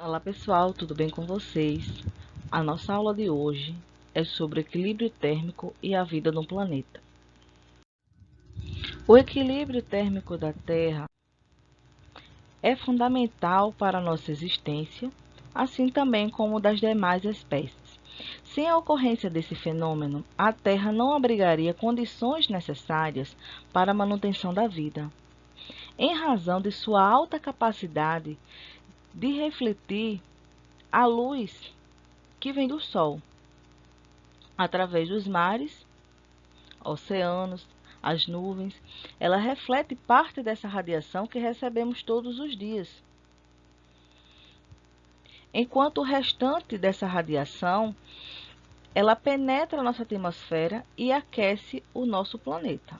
Olá pessoal, tudo bem com vocês? A nossa aula de hoje é sobre equilíbrio térmico e a vida no planeta. O equilíbrio térmico da Terra é fundamental para a nossa existência, assim também como o das demais espécies. Sem a ocorrência desse fenômeno, a Terra não abrigaria condições necessárias para a manutenção da vida. Em razão de sua alta capacidade de refletir a luz que vem do Sol, através dos mares, oceanos, as nuvens, ela reflete parte dessa radiação que recebemos todos os dias. Enquanto o restante dessa radiação, ela penetra a nossa atmosfera e aquece o nosso planeta.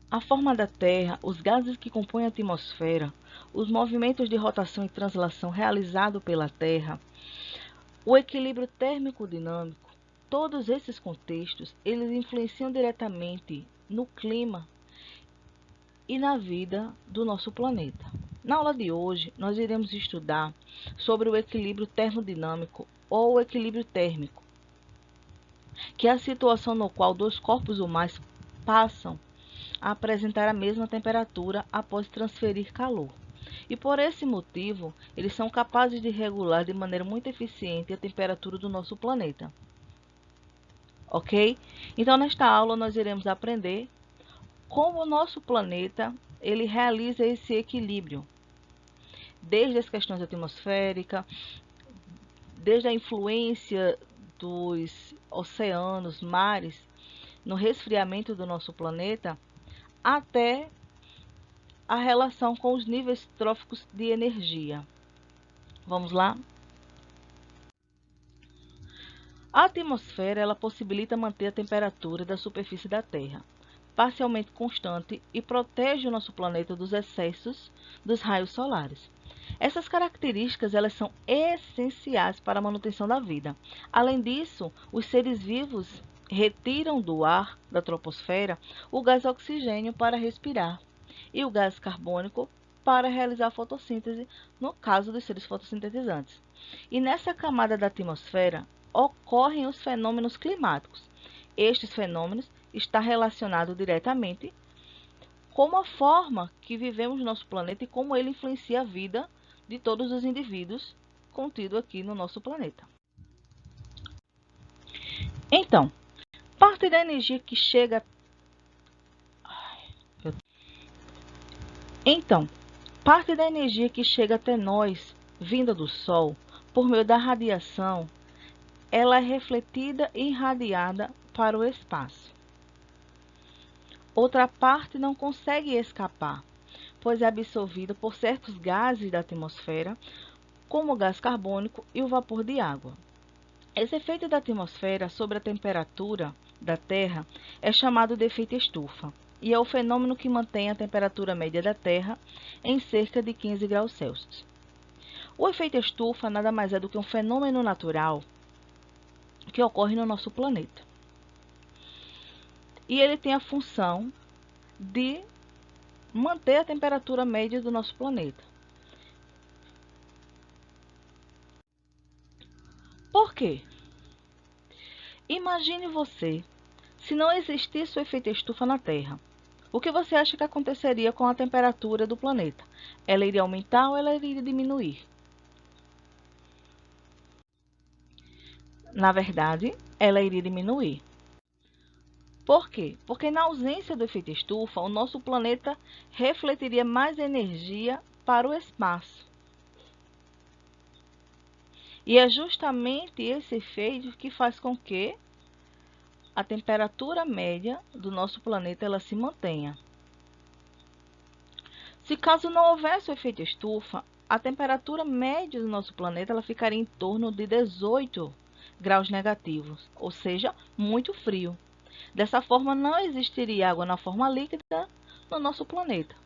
A forma da Terra, os gases que compõem a atmosfera, os movimentos de rotação e translação realizados pela Terra, o equilíbrio térmico-dinâmico, todos esses contextos, eles influenciam diretamente no clima e na vida do nosso planeta. Na aula de hoje, nós iremos estudar sobre o equilíbrio termodinâmico ou equilíbrio térmico, que é a situação no qual dois corpos ou mais passam a apresentar a mesma temperatura após transferir calor. E por esse motivo, eles são capazes de regular de maneira muito eficiente a temperatura do nosso planeta. Ok? Então, nesta aula, nós iremos aprender como o nosso planeta ele realiza esse equilíbrio, desde as questões atmosféricas, desde a influência dos oceanos, mares, no resfriamento do nosso planeta, até a relação com os níveis tróficos de energia. Vamos lá? A atmosfera ela possibilita manter a temperatura da superfície da Terra parcialmente constante e protege o nosso planeta dos excessos dos raios solares. Essas características elas são essenciais para a manutenção da vida. Além disso, os seres vivos retiram do ar da troposfera o gás oxigênio para respirar e o gás carbônico para realizar a fotossíntese, no caso dos seres fotossintetizantes. E nessa camada da atmosfera ocorrem os fenômenos climáticos. Estes fenômenos estão relacionados diretamente com a forma que vivemos no nosso planeta e como ele influencia a vida de todos os indivíduos contidos aqui no nosso planeta. Então, parte da energia que chega parte da energia que chega até nós, vinda do Sol, por meio da radiação, ela é refletida e irradiada para o espaço. Outra parte não consegue escapar, pois é absorvida por certos gases da atmosfera, como o gás carbônico e o vapor de água. Esse efeito da atmosfera sobre a temperatura da Terra é chamado de efeito estufa, e é o fenômeno que mantém a temperatura média da Terra em cerca de 15 graus Celsius. O efeito estufa nada mais é do que um fenômeno natural que ocorre no nosso planeta. E ele tem a função de manter a temperatura média do nosso planeta. Por quê? Imagine você, se não existisse o efeito estufa na Terra, o que você acha que aconteceria com a temperatura do planeta? Ela iria aumentar ou ela iria diminuir? Na verdade, ela iria diminuir. Por quê? Porque na ausência do efeito estufa, o nosso planeta refletiria mais energia para o espaço. E é justamente esse efeito que faz com que a temperatura média do nosso planeta ela se mantenha. Se caso não houvesse o efeito estufa, a temperatura média do nosso planeta ela ficaria em torno de 18 graus negativos, ou seja, muito frio. Dessa forma, não existiria água na forma líquida no nosso planeta.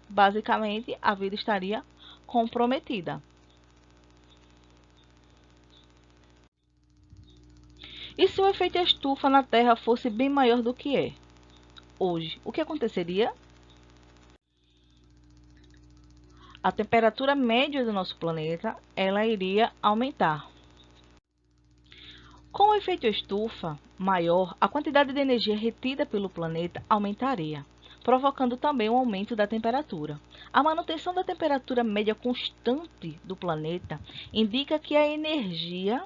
Basicamente, a vida estaria comprometida. E se o efeito estufa na Terra fosse bem maior do que é hoje, o que aconteceria? a temperatura média do nosso planeta ela iria aumentar. Com o efeito estufa maior, a quantidade de energia retida pelo planeta aumentaria, provocando também um aumento da temperatura. A manutenção da temperatura média constante do planeta indica que a energia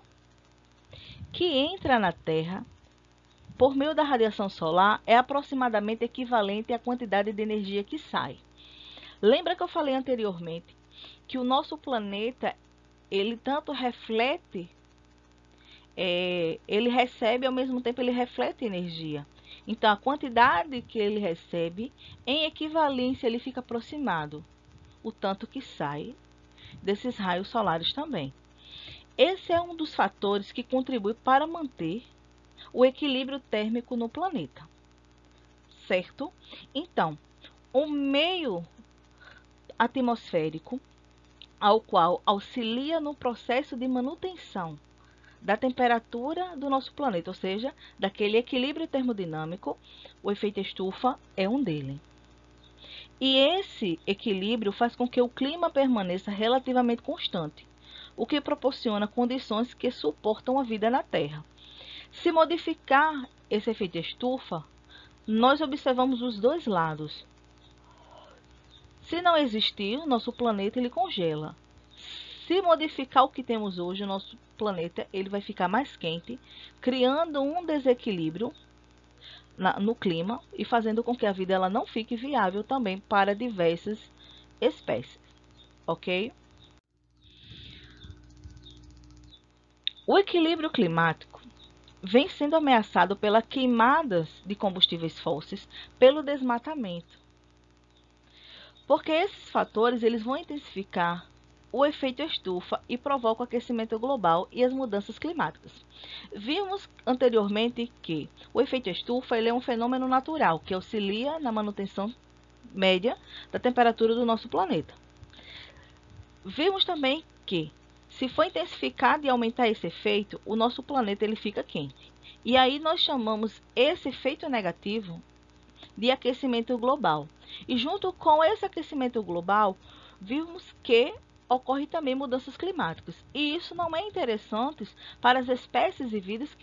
que entra na Terra por meio da radiação solar é aproximadamente equivalente à quantidade de energia que sai. Lembra que eu falei anteriormente que o nosso planeta, ele tanto reflete, ele recebe, ao mesmo tempo ele reflete energia. Então, a quantidade que ele recebe, em equivalência, ele fica aproximado, o tanto que sai desses raios solares também. Esse é um dos fatores que contribui para manter o equilíbrio térmico no planeta, certo? Então, o meio atmosférico, ao qual auxilia no processo de manutenção da temperatura do nosso planeta, ou seja, daquele equilíbrio termodinâmico, o efeito estufa é um dele. E esse equilíbrio faz com que o clima permaneça relativamente constante, o que proporciona condições que suportam a vida na Terra. Se modificar esse efeito estufa, nós observamos os dois lados. Se não existir, nosso planeta ele congela. Se modificar o que temos hoje, o nosso planeta ele vai ficar mais quente, criando um desequilíbrio no clima e fazendo com que a vida ela não fique viável também para diversas espécies, ok? O equilíbrio climático vem sendo ameaçado pelas queimadas de combustíveis fósseis, pelo desmatamento. Porque esses fatores eles vão intensificar o efeito estufa e provocam o aquecimento global e as mudanças climáticas. Vimos anteriormente que o efeito estufa ele é um fenômeno natural que auxilia na manutenção média da temperatura do nosso planeta. Vimos também que, se for intensificado e aumentar esse efeito, o nosso planeta ele fica quente. E aí nós chamamos esse efeito negativo de aquecimento global. E junto com esse aquecimento global, vimos que ocorre também mudanças climáticas. E isso não é interessante para as espécies e vidas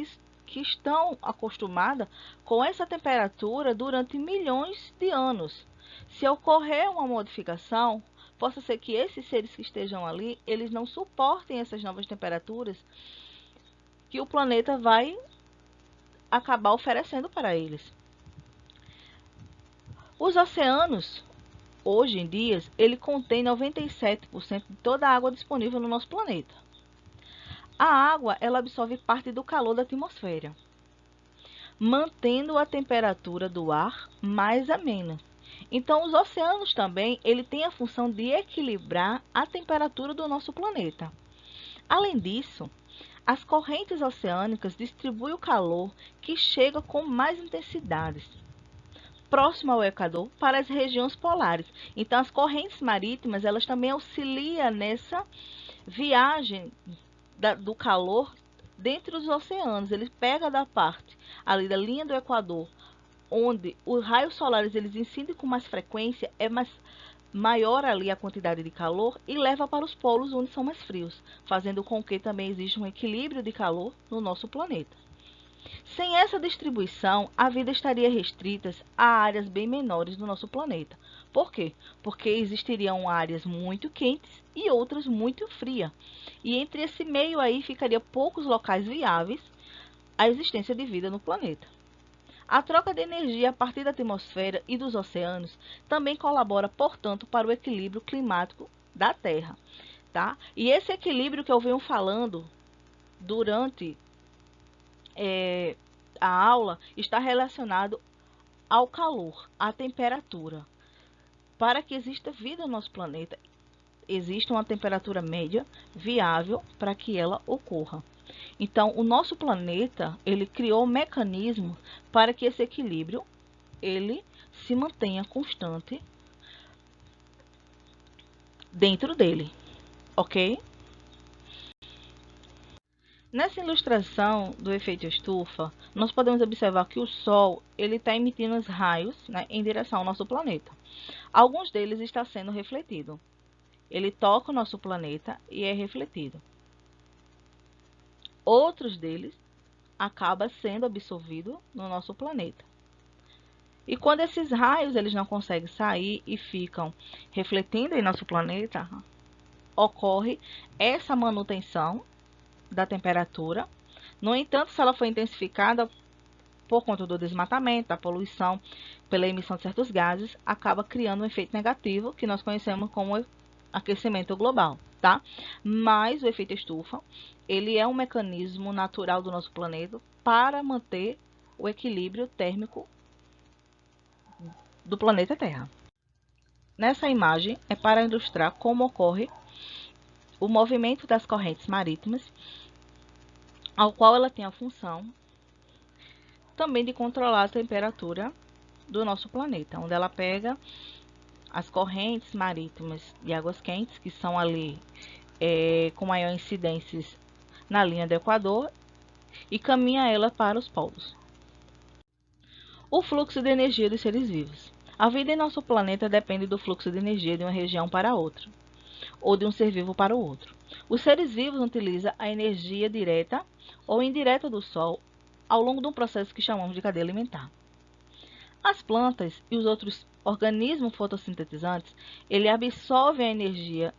que estão acostumadas com essa temperatura durante milhões de anos. Se ocorrer uma modificação, possa ser que esses seres que estejam ali, eles não suportem essas novas temperaturas que o planeta vai acabar oferecendo para eles. Os oceanos, hoje em dia, ele contém 97% de toda a água disponível no nosso planeta. A água, ela absorve parte do calor da atmosfera, mantendo a temperatura do ar mais amena. Então, os oceanos também, ele tem a função de equilibrar a temperatura do nosso planeta. Além disso, as correntes oceânicas distribuem o calor que chega com mais intensidade próximo ao Equador para as regiões polares. Então, as correntes marítimas, elas também auxiliam nessa viagem do calor dentro dos oceanos. Ele pega da parte ali da linha do Equador, onde os raios solares eles incidem com mais frequência, é maior ali a quantidade de calor e leva para os polos onde são mais frios, fazendo com que também exista um equilíbrio de calor no nosso planeta. Sem essa distribuição, a vida estaria restrita a áreas bem menores do nosso planeta. Por quê? Porque existiriam áreas muito quentes e outras muito frias. E entre esse meio aí ficaria poucos locais viáveis à existência de vida no planeta. A troca de energia a partir da atmosfera e dos oceanos também colabora, portanto, para o equilíbrio climático da Terra, tá? E esse equilíbrio que eu venho falando durante a aula está relacionado ao calor, à temperatura. Para que exista vida no nosso planeta, existe uma temperatura média viável para que ela ocorra. Então, o nosso planeta, ele criou um mecanismo para que esse equilíbrio ele se mantenha constante dentro dele, ok? Nessa ilustração do efeito estufa, nós podemos observar que o Sol ele está emitindo os raios, né, em direção ao nosso planeta. Alguns deles estão sendo refletidos ele toca o nosso planeta e é refletido. Outros deles acabam sendo absorvidos no nosso planeta. E quando esses raios eles não conseguem sair e ficam refletindo em nosso planeta, ocorre essa manutenção da temperatura. No entanto, se ela for intensificada por conta do desmatamento, da poluição, pela emissão de certos gases, acaba criando um efeito negativo que nós conhecemos como aquecimento global, tá? Mas o efeito estufa, ele é um mecanismo natural do nosso planeta para manter o equilíbrio térmico do planeta Terra. Nessa imagem é para ilustrar como ocorre o movimento das correntes marítimas, ao qual ela tem a função também de controlar a temperatura do nosso planeta, onde ela pega as correntes marítimas de águas quentes, que são ali com maior incidência na linha do Equador, e caminha ela para os polos. O fluxo de energia dos seres vivos. A vida em nosso planeta depende do fluxo de energia de uma região para outra, ou de um ser vivo para o outro. Os seres vivos utilizam a energia direta ou indireta do Sol ao longo de um processo que chamamos de cadeia alimentar. As plantas e os outros organismos fotossintetizantes, ele absorvem a energia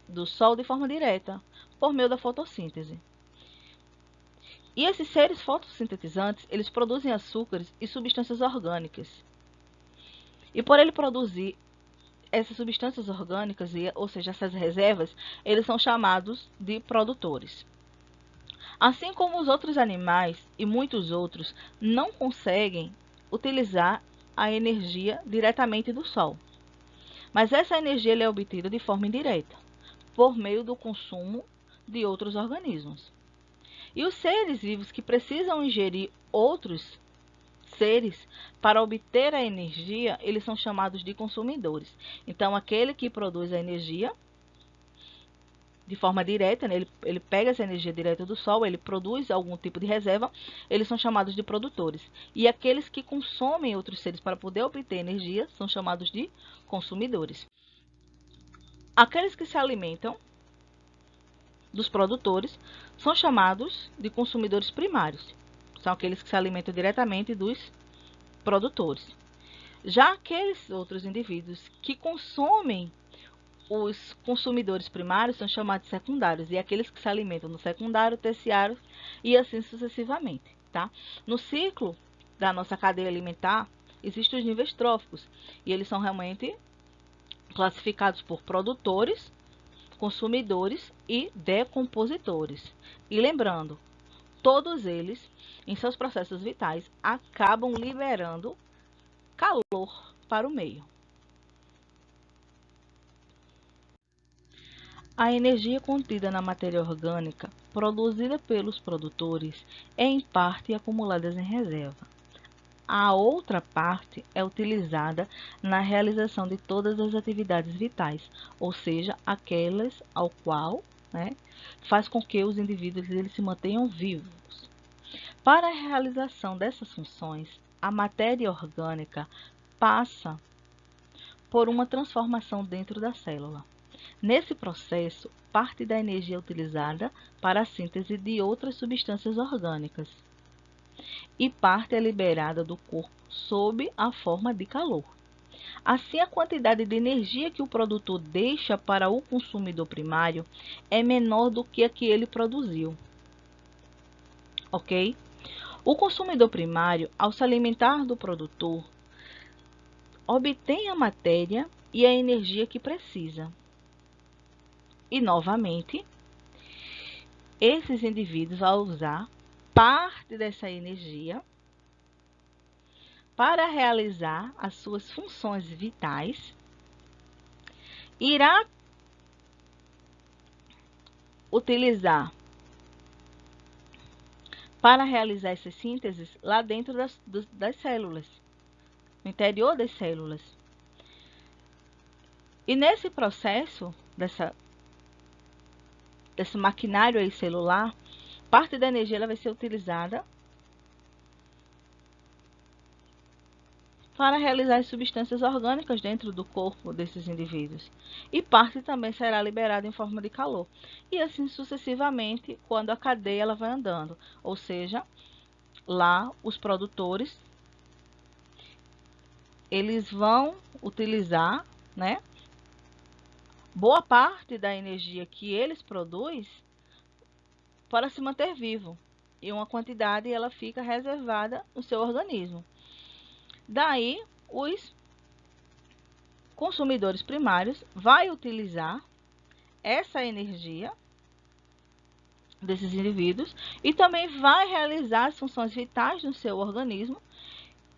do Sol de forma direta, por meio da fotossíntese. E esses seres fotossintetizantes, eles produzem açúcares e substâncias orgânicas. E por ele produzir essas substâncias orgânicas, ou seja, essas reservas, eles são chamados de produtores. Assim como os outros animais e muitos outros não conseguem utilizar a energia diretamente do Sol. Mas essa energia é obtida de forma indireta, por meio do consumo de outros organismos. E os seres vivos que precisam ingerir outros seres para obter a energia, eles são chamados de consumidores. Então, aquele que produz a energia de forma direta, né, ele pega essa energia direta do Sol, ele produz algum tipo de reserva, eles são chamados de produtores. E aqueles que consomem outros seres para poder obter energia são chamados de consumidores. Aqueles que se alimentam dos produtores são chamados de consumidores primários. São aqueles que se alimentam diretamente dos produtores. Já aqueles outros indivíduos que consomem os consumidores primários são chamados de secundários, e aqueles que se alimentam no secundário, terciário e assim sucessivamente, tá? No ciclo da nossa cadeia alimentar, existem os níveis tróficos, e eles são realmente classificados por produtores, consumidores e decompositores. E lembrando, todos eles, em seus processos vitais, acabam liberando calor para o meio. A energia contida na matéria orgânica, produzida pelos produtores, é em parte acumulada em reserva. A outra parte é utilizada na realização de todas as atividades vitais, ou seja, aquelas ao qual faz com que os indivíduos eles se mantenham vivos. Para a realização dessas funções, a matéria orgânica passa por uma transformação dentro da célula. Nesse processo, parte da energia é utilizada para a síntese de outras substâncias orgânicas e parte é liberada do corpo sob a forma de calor. Assim, a quantidade de energia que o produtor deixa para o consumidor primário é menor do que a que ele produziu. Ok? O consumidor primário, ao se alimentar do produtor, obtém a matéria e a energia que precisa. E, novamente, esses indivíduos vão usar parte dessa energia para realizar as suas funções vitais, irá utilizar para realizar essas sínteses lá dentro das células, no interior das células. E nesse processo desse maquinário aí celular, parte da energia ela vai ser utilizada para realizar as substâncias orgânicas dentro do corpo desses indivíduos. E parte também será liberada em forma de calor. E assim sucessivamente, quando a cadeia ela vai andando. Ou seja, lá os produtores eles vão utilizar, né, boa parte da energia que eles produzem para se manter vivo. E uma quantidade ela fica reservada no seu organismo. Daí, os consumidores primários vai utilizar essa energia desses indivíduos e também vai realizar as funções vitais no seu organismo,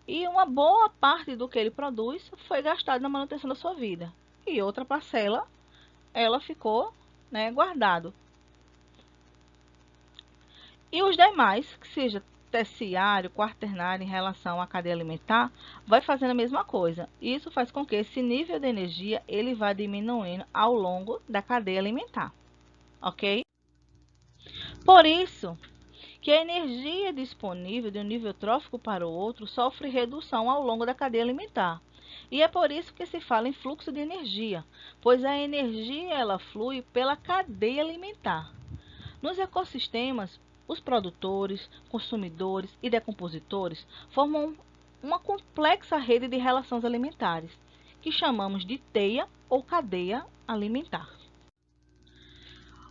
e uma boa parte do que ele produz foi gastado na manutenção da sua vida e outra parcela ela ficou, né, guardado. E os demais, que seja terciário, quaternário em relação à cadeia alimentar, vai fazendo a mesma coisa. Isso faz com que esse nível de energia ele vá diminuindo ao longo da cadeia alimentar, ok? Por isso que a energia disponível de um nível trófico para o outro sofre redução ao longo da cadeia alimentar. E é por isso que se fala em fluxo de energia, pois a energia ela flui pela cadeia alimentar. Nos ecossistemas, os produtores, consumidores e decompositores formam uma complexa rede de relações alimentares, que chamamos de teia ou cadeia alimentar.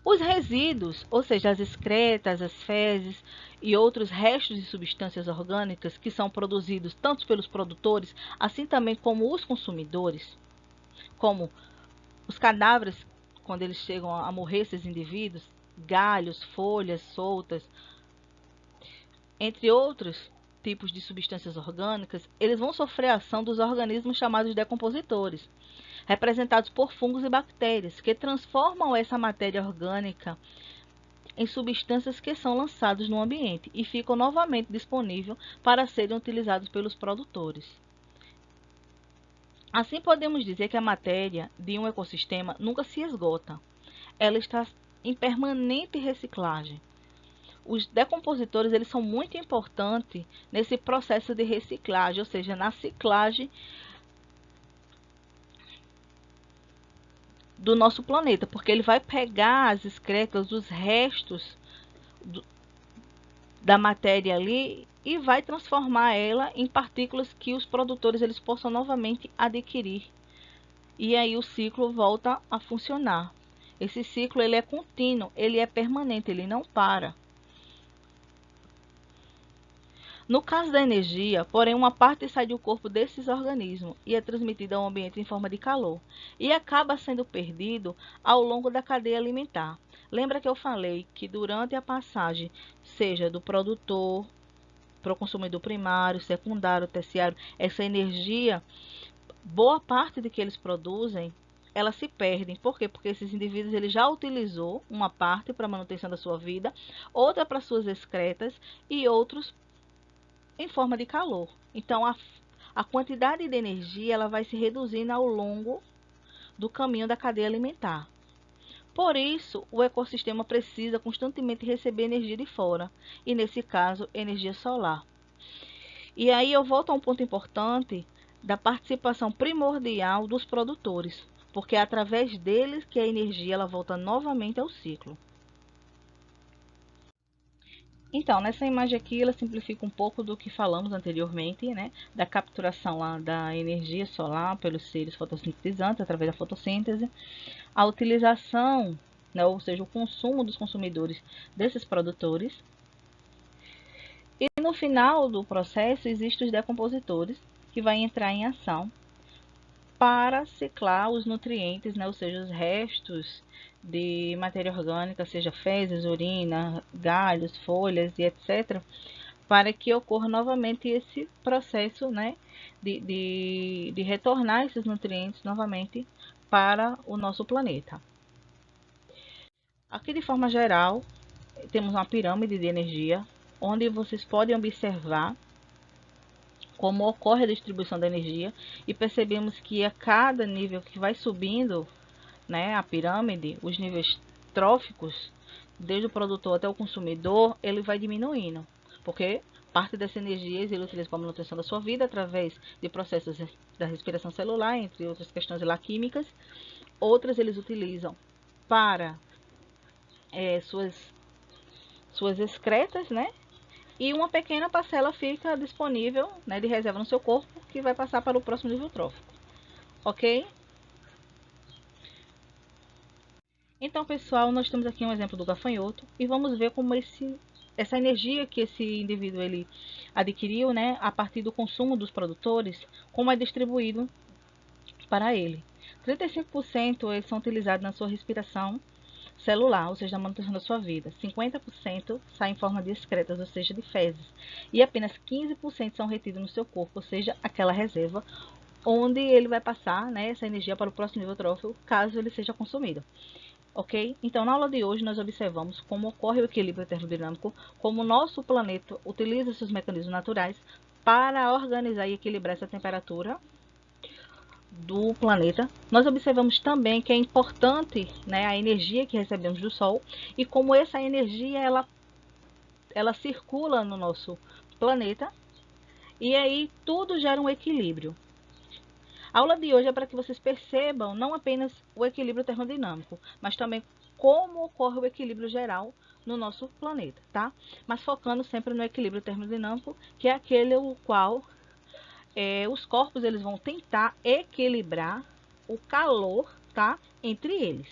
Os resíduos, ou seja, as excretas, as fezes e outros restos de substâncias orgânicas que são produzidos tanto pelos produtores, assim também como os consumidores, como os cadáveres, quando eles chegam a morrer, esses indivíduos, galhos, folhas soltas, entre outros tipos de substâncias orgânicas, eles vão sofrer a ação dos organismos chamados decompositores, representados por fungos e bactérias, que transformam essa matéria orgânica em substâncias que são lançadas no ambiente e ficam novamente disponíveis para serem utilizados pelos produtores. Assim, podemos dizer que a matéria de um ecossistema nunca se esgota. Ela está em permanente reciclagem. Os decompositores eles são muito importantes nesse processo de reciclagem, ou seja, na ciclagem do nosso planeta, porque ele vai pegar as excretas, os restos da matéria ali e vai transformar ela em partículas que os produtores eles possam novamente adquirir. E aí o ciclo volta a funcionar. Esse ciclo ele é contínuo, ele é permanente, ele não para. No caso da energia, porém, uma parte sai do corpo desses organismos e é transmitida ao ambiente em forma de calor e acaba sendo perdido ao longo da cadeia alimentar. Lembra que eu falei que durante a passagem, seja do produtor para o consumidor primário, secundário, terciário, essa energia, boa parte de que eles produzem, elas se perdem. Por quê? Porque esses indivíduos ele já utilizou uma parte para a manutenção da sua vida, outra para suas excretas e outros em forma de calor. Então, a quantidade de energia ela vai se reduzindo ao longo do caminho da cadeia alimentar. Por isso, o ecossistema precisa constantemente receber energia de fora, e nesse caso, energia solar. E aí eu volto a um ponto importante da participação primordial dos produtores, porque é através deles que a energia ela volta novamente ao ciclo. Então, nessa imagem aqui, ela simplifica um pouco do que falamos anteriormente, né? Da capturação lá da energia solar pelos seres fotossintetizantes, através da fotossíntese, a utilização, né? Ou seja, o consumo dos consumidores desses produtores. E no final do processo, existem os decompositores, que vai entrar em ação para ciclar os nutrientes, né? Ou seja, os restos de matéria orgânica, seja fezes, urina, galhos, folhas e etc., para que ocorra novamente esse processo, né, de retornar esses nutrientes novamente para o nosso planeta. Aqui, de forma geral, temos uma pirâmide de energia, onde vocês podem observar como ocorre a distribuição da energia, e percebemos que a cada nível que vai subindo, né, a pirâmide, os níveis tróficos, desde o produtor até o consumidor, ele vai diminuindo, porque Parte dessa energia ele utiliza para a manutenção da sua vida através de processos da respiração celular, entre outras questões lá químicas. Outras eles utilizam para suas excretas, né? E uma pequena parcela fica disponível, né, de reserva no seu corpo, que vai passar para o próximo nível trófico, ok? Então, pessoal, nós temos aqui um exemplo do gafanhoto e vamos ver como essa energia que esse indivíduo ele adquiriu, né, a partir do consumo dos produtores, como é distribuído para ele. 35% eles são utilizados na sua respiração celular, ou seja, na manutenção da sua vida. 50% sai em forma de excretas, ou seja, de fezes. E apenas 15% são retidos no seu corpo, ou seja, aquela reserva, onde ele vai passar, né, essa energia para o próximo nível trófico, caso ele seja consumido. Ok? Então, na aula de hoje, nós observamos como ocorre o equilíbrio termodinâmico, como o nosso planeta utiliza seus mecanismos naturais para organizar e equilibrar essa temperatura do planeta. Nós observamos também que é importante, né, a energia que recebemos do Sol e como essa energia ela circula no nosso planeta e aí tudo gera um equilíbrio. A aula de hoje é para que vocês percebam não apenas o equilíbrio termodinâmico, mas também como ocorre o equilíbrio geral no nosso planeta, tá? Mas focando sempre no equilíbrio termodinâmico, que é aquele o qual os corpos eles vão tentar equilibrar o calor, tá, entre eles.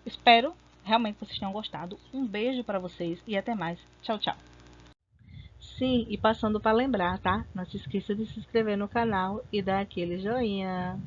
Espero realmente que vocês tenham gostado. Um beijo para vocês e até mais. Tchau, tchau. Sim, e passando para lembrar, tá? Não se esqueça de se inscrever no canal e dar aquele joinha.